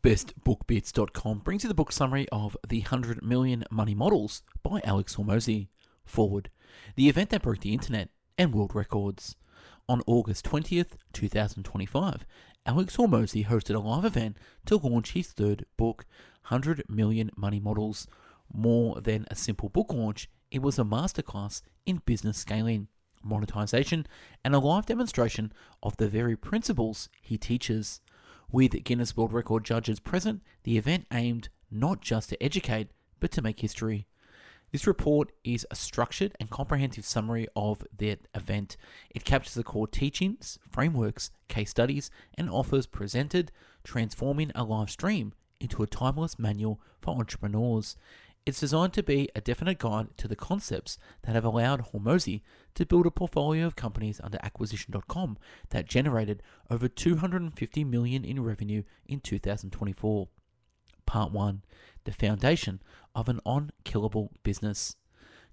bestbookbits.com brings you the book summary of The 100 Million Money Models by Alex Hormozi. Forward, the event that broke the internet and world records. On August 20th, 2025, Alex Hormozi hosted a live event to launch his third book, 100 Million Money Models. More than a simple book launch, it was a masterclass in business scaling, monetization, and a live demonstration of the very principles he teaches. With Guinness World Record judges present, the event aimed not just to educate, but to make history. This report is a structured and comprehensive summary of that event. It captures the core teachings, frameworks, case studies, and offers presented, transforming a live stream into a timeless manual for entrepreneurs. It's designed to be a definite guide to the concepts that have allowed Hormozi to build a portfolio of companies under acquisition.com that generated over $250 million in revenue in 2024. Part 1. The foundation of an unkillable business.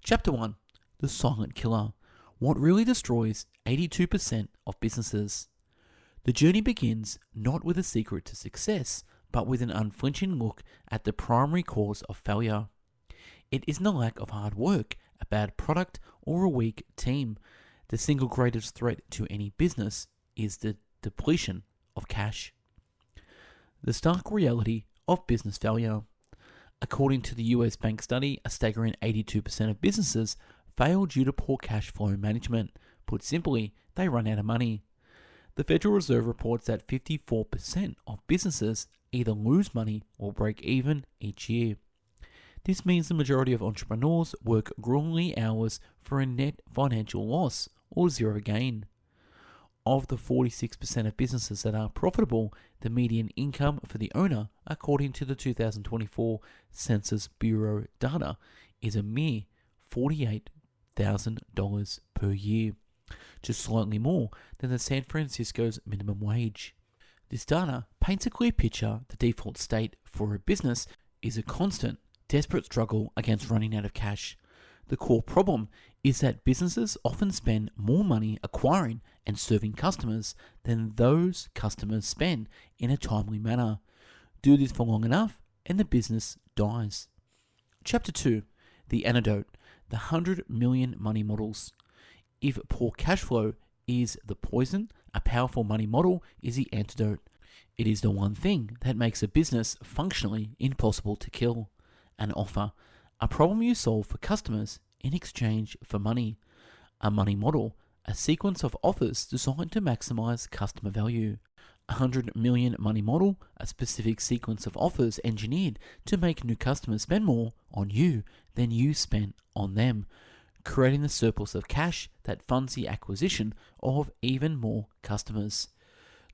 Chapter 1. The silent killer. What really destroys 82% of businesses. The journey begins not with a secret to success, but with an unflinching look at the primary cause of failure. It isn't a lack of hard work, a bad product, or a weak team. The single greatest threat to any business is the depletion of cash. The stark reality of business failure. According to the US bank study, a staggering 82% of businesses fail due to poor cash flow management. Put simply, they run out of money. The Federal Reserve reports that 54% of businesses either lose money or break even each year. This means the majority of entrepreneurs work grueling hours for a net financial loss or zero gain. Of the 46% of businesses that are profitable, the median income for the owner, according to the 2024 Census Bureau data, is a mere $48,000 per year, just slightly more than the San Francisco's minimum wage. This data paints a clear picture. The default state for a business is a constant, desperate struggle against running out of cash. The core problem is that businesses often spend more money acquiring and serving customers than those customers spend in a timely manner. Do this for long enough and the business dies. Chapter 2. The antidote. The 100 million money models. If poor cash flow is the poison, a powerful money model is the antidote. It is the one thing that makes a business functionally impossible to kill. An offer, a problem you solve for customers in exchange for money. A money model, a sequence of offers designed to maximize customer value. 100 million money model, a specific sequence of offers engineered to make new customers spend more on you than you spent on them, creating the surplus of cash that funds the acquisition of even more customers.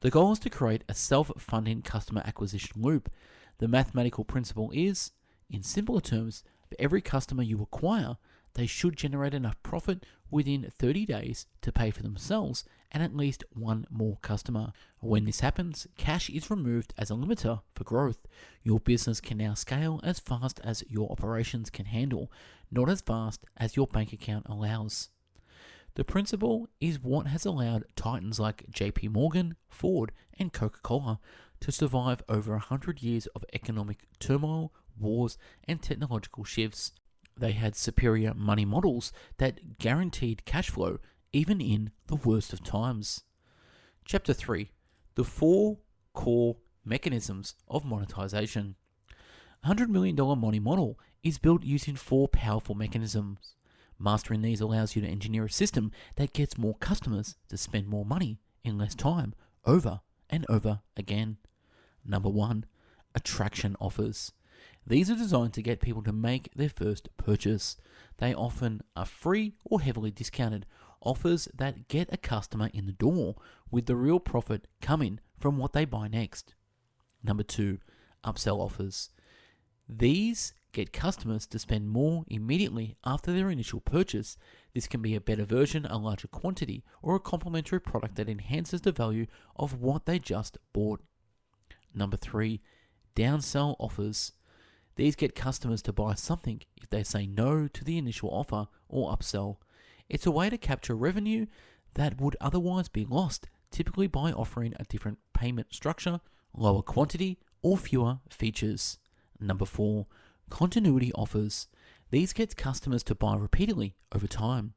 The goal is to create a self-funding customer acquisition loop. The mathematical principle is, in simpler terms, for every customer you acquire, they should generate enough profit within 30 days to pay for themselves and at least one more customer. When this happens, cash is removed as a limiter for growth. Your business can now scale as fast as your operations can handle, not as fast as your bank account allows. The principle is what has allowed titans like JP Morgan, Ford, and Coca-Cola to survive over 100 years of economic turmoil, wars, and technological shifts. They had superior money models that guaranteed cash flow even in the worst of times. Chapter 3. The 4 core mechanisms of monetization. $100 million money model is built using 4 powerful mechanisms. Mastering these allows you to engineer a system that gets more customers to spend more money in less time over and over again. Number 1. Attraction offers. These are designed to get people to make their first purchase. They often are free or heavily discounted offers that get a customer in the door, with the real profit coming from what they buy next. Number 2, upsell offers. These get customers to spend more immediately after their initial purchase. This can be a better version, a larger quantity, or a complementary product that enhances the value of what they just bought. Number 3, downsell offers. These get customers to buy something if they say no to the initial offer or upsell. It's a way to capture revenue that would otherwise be lost, typically by offering a different payment structure, lower quantity, or fewer features. Number 4, continuity offers. These get customers to buy repeatedly over time.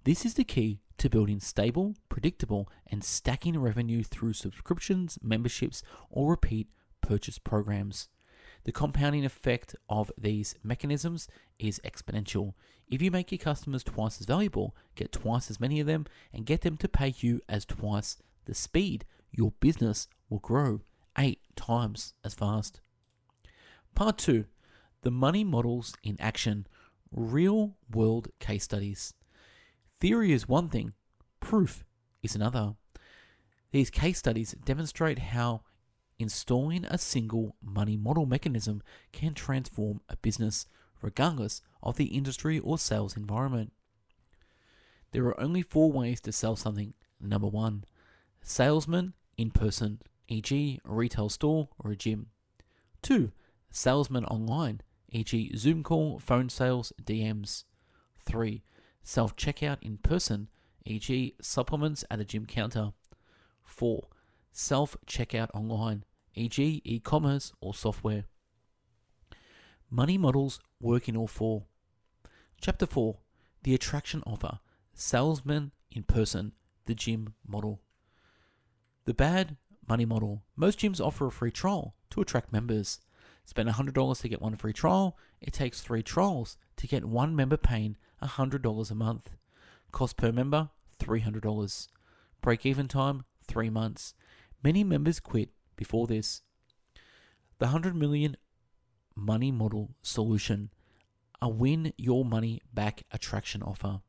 This is the key to building stable, predictable, and stacking revenue through subscriptions, memberships, or repeat purchase programs. The compounding effect of these mechanisms is exponential. If you make your customers twice as valuable, get twice as many of them, and get them to pay you as twice the speed, your business will grow 8 times as fast. Part 2, the money models in action, real world case studies. Theory is one thing, proof is another. These case studies demonstrate how installing a single money model mechanism can transform a business, regardless of the industry or sales environment. There are only 4 ways to sell something. Number 1, salesman in person, e.g. a retail store or a gym. 2, salesman online, e.g. Zoom call, phone sales, DMs. 3, self-checkout in person, e.g. supplements at a gym counter. 4, self-checkout online, e.g. e-commerce or software. Money models work in all 4. Chapter 4, the attraction offer, salesman in person, the gym model. The bad money model. Most gyms offer a free trial to attract members. Spend $100 to get 1 free trial. It takes 3 trials to get 1 member paying $100 a month. Cost per member, $300. Break-even time, 3 months. Many members quit before this. The 100 million money model solution, a win your money back attraction offer.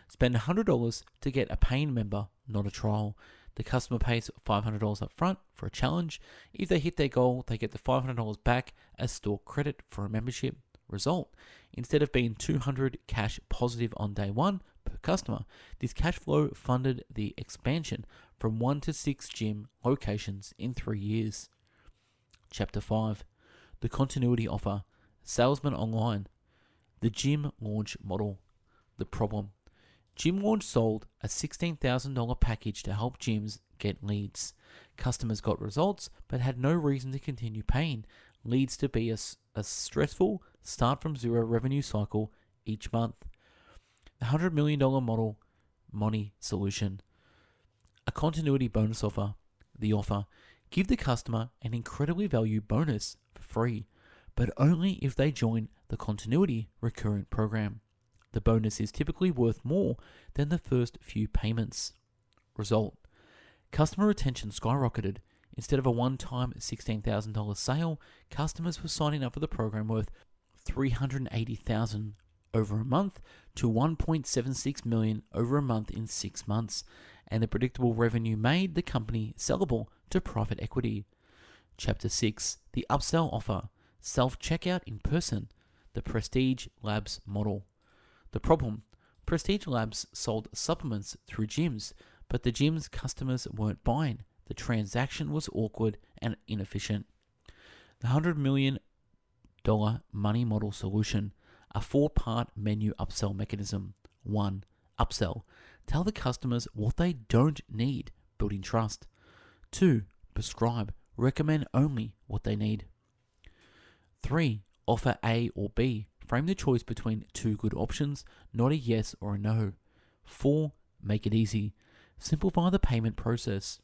Spend $100 to get a paying member, not a trial. The customer pays $500 up front for a challenge. If they hit their goal, they get the $500 back as store credit for a membership. Result, instead of being $200 cash positive on day 1 per customer, this cash flow funded the expansion from 1 to 6 gym locations in 3 years. Chapter 5, the continuity offer, salesman online, the gym launch model. The problem, Gym Launch sold a $16,000 package to help gyms get leads. Customers got results but had no reason to continue paying. Leads to be a stressful start from zero revenue cycle each month. The $100 million model money solution, a continuity bonus offer. The offer, give the customer an incredibly valued bonus for free, but only if they join the continuity recurring program. The bonus is typically worth more than the first few payments. Result, customer retention skyrocketed. Instead of a one-time $16,000 sale, customers were signing up for the program worth $380,000 over a month to $1.76 million over a month in 6 months, and the predictable revenue made the company sellable to private equity. Chapter 6, the upsell offer, self-checkout in person, the Prestige Labs model. The problem, Prestige Labs sold supplements through gyms, but the gym's customers weren't buying. The transaction was awkward and inefficient. The $100 million money model solution, a 4-part menu upsell mechanism. 1. Upsell. Tell the customers what they don't need, building trust. 2. Prescribe. Recommend only what they need. 3. Offer A or B. Frame the choice between 2 good options, not a yes or a no. 4. Make it easy. Simplify the payment process.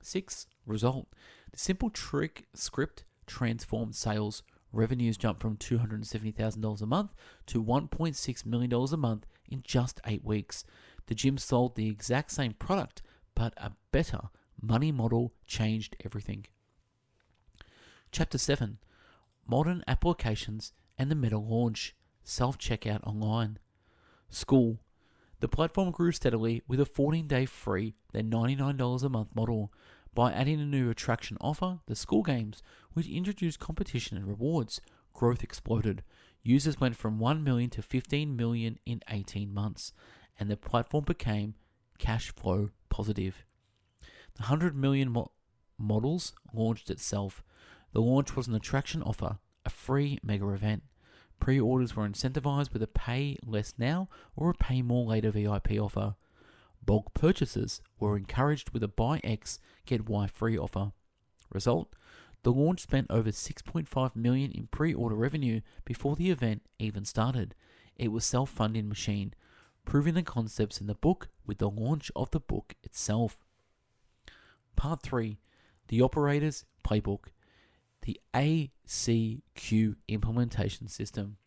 6. Result. The simple trick script transformed sales. Revenues jumped from $270,000 a month to $1.6 million a month in just 8 weeks. The gym sold the exact same product, but a better money model changed everything. Chapter 7. Modern applications and the meta launch, self-checkout online. School. The platform grew steadily with a 14-day free, then $99 a month model. By adding a new attraction offer, the school games, which introduced competition and rewards, growth exploded. Users went from 1 million to 15 million in 18 months, and the platform became cash flow positive. The 100 million models launched itself. The launch was an attraction offer, a free mega event. Pre-orders were incentivized with a pay less now or a pay more later VIP offer. Bulk purchases were encouraged with a buy X, get Y free offer. Result, The launch spent over $6.5 million in pre-order revenue before the event even started. It was a self-funding machine, proving the concepts in the book with the launch of the book itself. Part 3. The Operator's Playbook. The ACQ implementation system.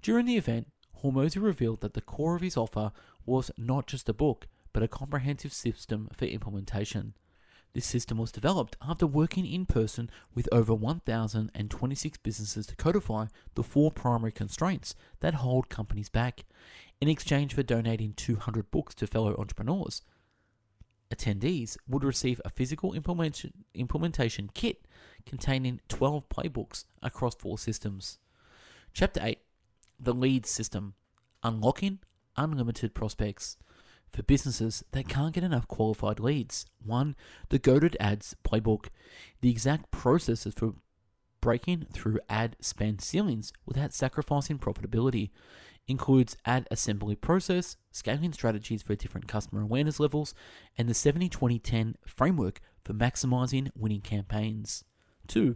During the event, Hormozi revealed that the core of his offer was not just a book, but a comprehensive system for implementation. This system was developed after working in person with over 1,026 businesses to codify the 4 primary constraints that hold companies back, in exchange for donating 200 books to fellow entrepreneurs. Attendees would receive a physical implementation kit containing 12 playbooks across 4 systems. Chapter 8. The Lead System. Unlocking Unlimited Prospects. For businesses that can't get enough qualified leads. 1. The Goated Ads Playbook. The exact processes for breaking through ad spend ceilings without sacrificing profitability. Includes ad assembly process, scaling strategies for different customer awareness levels, and the 70-20-10 framework for maximizing winning campaigns. 2.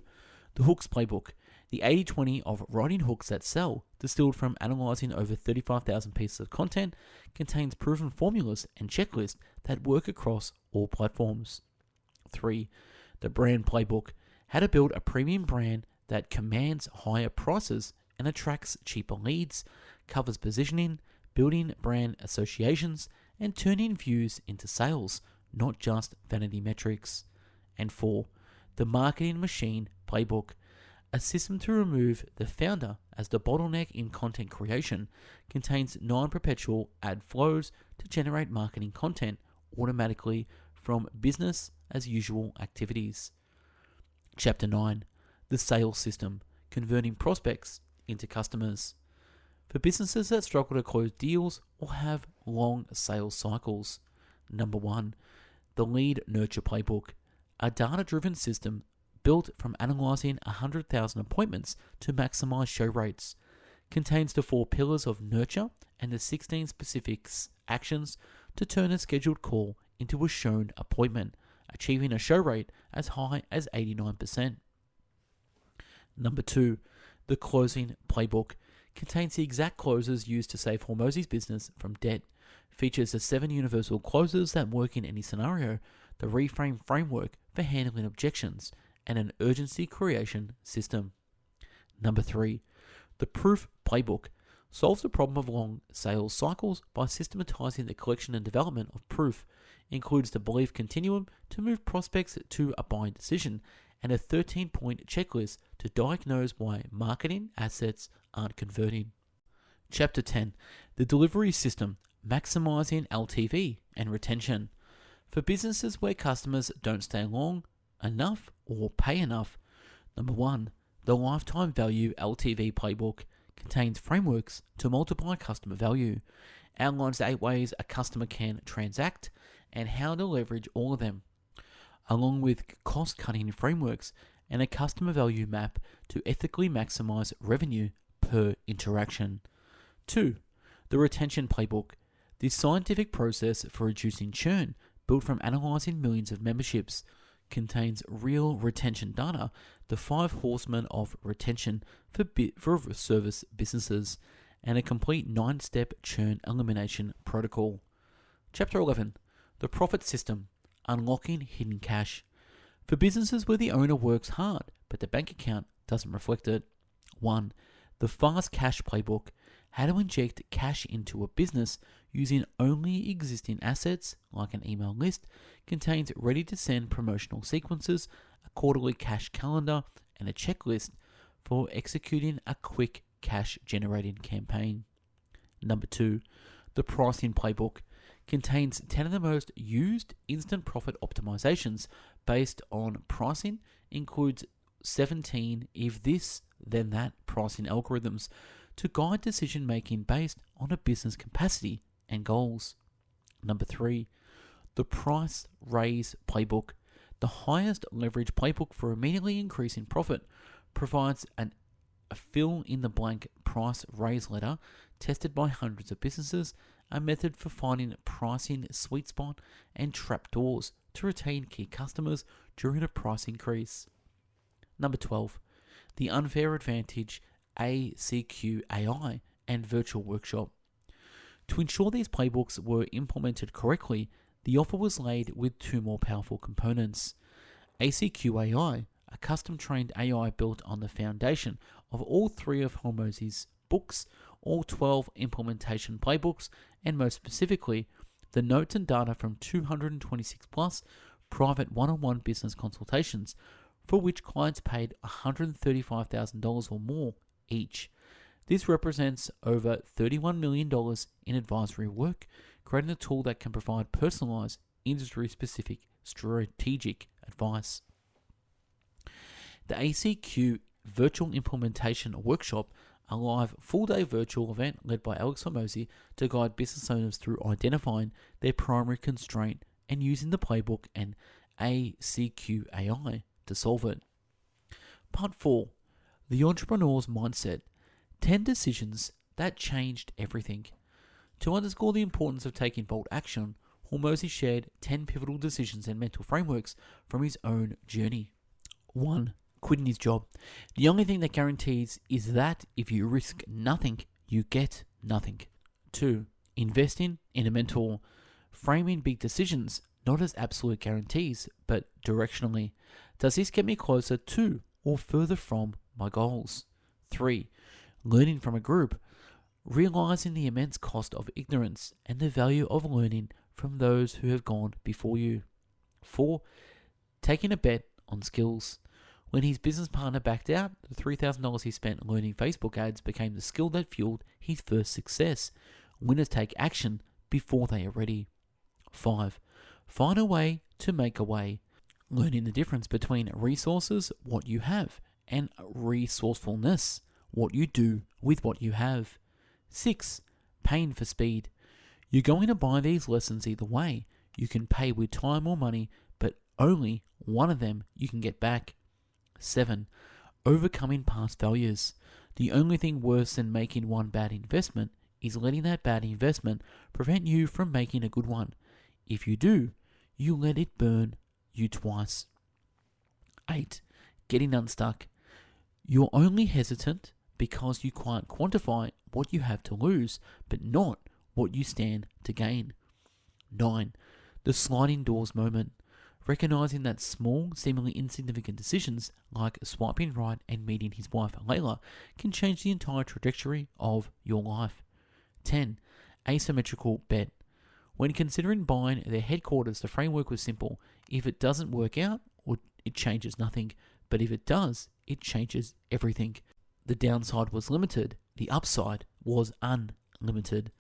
The Hooks Playbook. The 80-20 of writing hooks that sell, distilled from analyzing over 35,000 pieces of content, contains proven formulas and checklists that work across all platforms. 3. The Brand Playbook. How to build a premium brand that commands higher prices and attracts cheaper leads, covers positioning, building brand associations, and turning views into sales, not just vanity metrics. And 4. The Marketing Machine Playbook. A system to remove the founder as the bottleneck in content creation, contains non-perpetual ad flows to generate marketing content automatically from business as usual activities. Chapter 9. The Sales System. Converting prospects into customers. For businesses that struggle to close deals or have long sales cycles. Number 1. The Lead Nurture Playbook. A data-driven system built from analyzing 100,000 appointments to maximize show rates. Contains the 4 pillars of nurture and the 16 specific actions to turn a scheduled call into a shown appointment, achieving a show rate as high as 89%. Number 2. The Closing Playbook. Contains the exact closes used to save Hormozi's business from debt. Features the 7 universal closes that work in any scenario, the reframe framework for handling objections, and an urgency creation system. Number 3. The Proof Playbook. Solves the problem of long sales cycles by systematizing the collection and development of proof. Includes the belief continuum to move prospects to a buying decision, and a 13-point checklist to diagnose why marketing assets aren't converting. Chapter 10. The Delivery System. Maximizing LTV and retention. For businesses where customers don't stay long enough or pay enough. Number 1. The Lifetime Value LTV Playbook. Contains frameworks to multiply customer value. Outlines 8 ways a customer can transact and how to leverage all of them, along with cost-cutting frameworks and a customer value map to ethically maximize revenue per interaction. 2. The Retention Playbook. The scientific process for reducing churn, built from analyzing millions of memberships. Contains real retention data, the 5 horsemen of retention for service businesses, and a complete 9-step churn elimination protocol. Chapter 11. The Profit System. Unlocking Hidden Cash. For businesses where the owner works hard, but the bank account doesn't reflect it. 1. The Fast Cash Playbook. How to inject cash into a business using only existing assets, like an email list. Contains ready-to-send promotional sequences, a quarterly cash calendar, and a checklist for executing a quick cash-generating campaign. Number 2. The Pricing Playbook. Contains 10 of the most used instant profit optimizations based on pricing. Includes 17 if this, then that pricing algorithms to guide decision making based on a business capacity and goals. Number 3. The Price Raise Playbook. The highest leverage playbook for immediately increasing profit. Provides a fill-in-the-blank price raise letter tested by hundreds of businesses, a method for finding pricing sweet spot and trapdoors to retain key customers during a price increase. Number 12, the unfair advantage ACQAI and virtual workshop. To ensure these playbooks were implemented correctly, the offer was laid with two more powerful components. ACQAI, a custom-trained AI built on the foundation of all three of Hormozi's books, all 12 implementation playbooks, and most specifically, the notes and data from 226 plus private one-on-one business consultations, for which clients paid $135,000 or more each. This represents over $31 million in advisory work, creating a tool that can provide personalized, industry-specific, strategic advice. The ACQ Virtual Implementation Workshop, a live full-day virtual event led by Alex Hormozi to guide business owners through identifying their primary constraint and using the playbook and ACQAI to solve it. Part 4. The Entrepreneur's Mindset. 10 decisions that changed everything. To underscore the importance of taking bold action, Hormozi shared 10 pivotal decisions and mental frameworks from his own journey. 1. Quitting his job. The only thing that guarantees is that if you risk nothing, you get nothing. 2. Investing in a mentor. Framing big decisions not as absolute guarantees, but directionally. Does this get me closer to or further from my goals? 3. Learning from a group. Realizing the immense cost of ignorance and the value of learning from those who have gone before you. 4. Taking a bet on skills. When his business partner backed out, the $3,000 he spent learning Facebook ads became the skill that fueled his first success. Winners take action before they are ready. 5. Find a way to make a way. Learning the difference between resources, what you have, and resourcefulness, what you do with what you have. 6. Paying for speed. You're going to buy these lessons either way. You can pay with time or money, but only one of them you can get back. 7. Overcoming past failures. The only thing worse than making one bad investment is letting that bad investment prevent you from making a good one. If you do, you let it burn you twice. 8. Getting unstuck. You're only hesitant because you can't quantify what you have to lose, but not what you stand to gain. 9. The sliding doors moment. Recognizing that small, seemingly insignificant decisions like swiping right and meeting his wife Layla can change the entire trajectory of your life. 10. Asymmetrical bet. When considering buying their headquarters, the framework was simple. If it doesn't work out, it changes nothing. But if it does, it changes everything. The downside was limited. The upside was unlimited.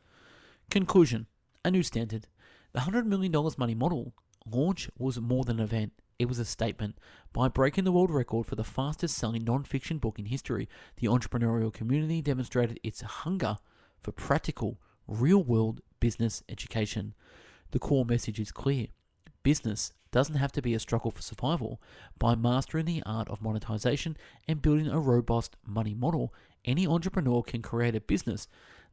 Conclusion. A new standard. The $100 million money model launch was more than an event. It was a statement. By breaking the world record for the fastest selling non-fiction book in history, the entrepreneurial community demonstrated its hunger for practical, real-world business education. The core message is clear. Business doesn't have to be a struggle for survival. By mastering the art of monetization and building a robust money model, any entrepreneur can create a business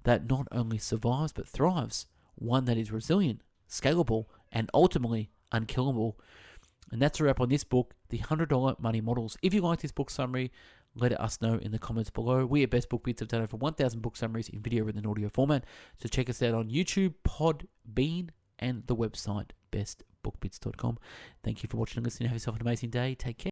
that not only survives but thrives, one that is resilient, scalable, and ultimately unkillable. And that's a wrap on this book, The $100 Money Models. If you like this book summary, let us know in the comments below. We at Best Book Bits have done over 1,000 book summaries in video and audio format. So check us out on YouTube, Podbean, and the website bestbookbits.com. Thank you for watching and listening. Have yourself an amazing day. Take care.